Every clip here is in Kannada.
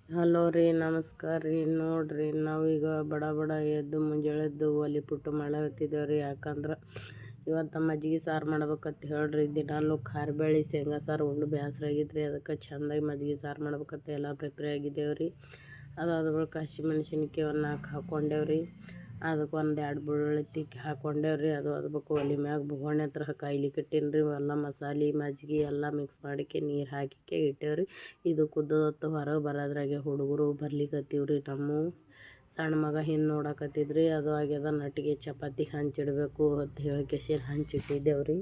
ಹಲೋ ರೀ, ನಮಸ್ಕಾರ ರೀ. ನೋಡ್ರಿ ನಾವೀಗ ಬಡ ಎದ್ದು ಮುಂಜಾಳೆದ್ದು ಒಲೆ ಪುಟ್ಟು ಮಾಡತ್ತಿದ್ದೇವೆ ರೀ. ಯಾಕಂದ್ರೆ ಇವತ್ತು ಮಜ್ಜಿಗೆ ಸಾರು ಮಾಡ್ಬೇಕಂತ ಹೇಳ್ರಿ. ದಿನಾಲು ಖಾರ ಬೇಳೆ ಶೇಂಗಾ ಸಾರು ಉಂಡು ಬೇಸರ ಆಗಿದ್ರಿ. ಅದಕ್ಕೆ ಚೆಂದಾಗಿ ಮಜ್ಜಿಗೆ ಸಾರು ಮಾಡ್ಬೇಕಂತ ಎಲ್ಲ ಪ್ರಿಪೇರ್ ಆಗಿದ್ದೇವೆ ರೀ. ಅದಾದ ಬಳಿಕ ಹಸಿಮೆಣ್ಸಿನ್ಕಾಯಿ ಒಂದು 4 ಹಾಕ್ಕೊಂಡೇವ್ರಿ. ಅದಕ್ಕೆ ಒಂದು 2 ಬೆಳ್ಳುಳ್ಳಿ ತಿಕ್ಕಿ ಹಾಕ್ಕೊಂಡೇವ್ರಿ. ಅದು ಅದಕ್ಕೆ ಒಲೆ ಮ್ಯಾಗ ಬೊಗಣೆ ಹತ್ರ ಕಾಯ್ಲಿಕ್ಕೆ ಇಟ್ಟೀನಿ ಎಲ್ಲ ಮಸಾಲೆ ಮಜ್ಜಿಗೆ ಎಲ್ಲ ಮಿಕ್ಸ್ ಮಾಡಿಕೆ ನೀರು ಹಾಕಿಕೆ ಇಟ್ಟೇವ್ರಿ. ಇದು ಕುದ್ದೊತ್ತು ಹೊರಗೆ ಬರೋದ್ರಾಗೆ ಹುಡುಗರು ಬರ್ಲಿಕ್ಕತ್ತೀವ್ರಿ. ನಮ್ಮ ಸಣ್ಣ ಮಗ ಹಿಂದೆ ನೋಡಕತ್ತಿದ್ರಿ. ಅದು ಆಗ್ಯದ ನಟ್ಟಿಗೆ ಚಪಾತಿ ಹಂಚಿಡಬೇಕು ಅಂತ ಹೇಳಿ ಹಂಚಿಟ್ಟಿದ್ದೇವ್ರಿ.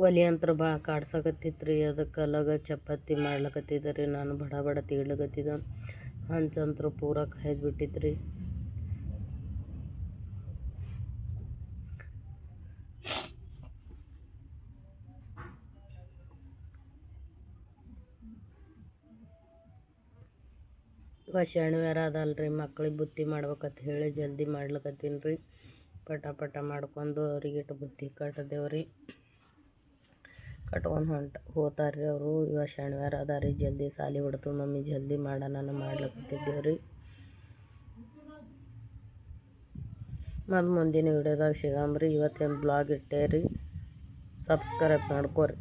ಒಲೆ ಅಂತ ಭಾಳ ಕಾಡ್ಸಕತ್ತಿತ್ರಿ. ಅದಕ್ಕೆ ಅಲಾಗ ಚಪಾತಿ ಮಾಡ್ಲಕತ್ತಿದ್ದೆ ನಾನು ಬಡ ತೀಡ್ಲಕತ್ತಿದ್ದ. ಹಂಚಂತ್ರ ಪೂರ ಕಾಯ್ದು ಬಿಟ್ಟಿತ್ರಿ. ಶನಿವಾರ ಅದಲ್ರಿ, ಮಕ್ಳಿಗೆ ಬುತ್ತಿ ಮಾಡ್ಬೇಕಂತ ಹೇಳಿ ಜಲ್ದಿ ಮಾಡ್ಲಕತ್ತೀನಿ ರೀ. ಪಟ ಮಾಡ್ಕೊಂಡು ಅವ್ರಿಗಿಟ್ಟು ಬುತ್ತಿ ಕಟ್ಟದೇವ್ರಿ. ಕಟ್ಕೊಂಡು ಹೋತಾರ್ರಿ ಅವರು. ಶನಿವಾರ ಅದ ರೀ, ಜಲ್ದಿ ಸಾಲಿ ಬಿಡ್ತು ಮಮ್ಮಿ ಜಲ್ದಿ ಮಾಡೋಣ ಮಾಡ್ಲಕತ್ತಿದ್ದೇವ್ರಿ. ಮತ್ತು ಮುಂದಿನ ವಿಡಿಯೋದಾಗ ಸಿಗಂಬ್ರಿ. ಇವತ್ತೇನು ಬ್ಲಾಗ್ ಇಟ್ಟೇರಿ. ಸಬ್ಸ್ಕ್ರೈಬ್ ಮಾಡ್ಕೊರಿ.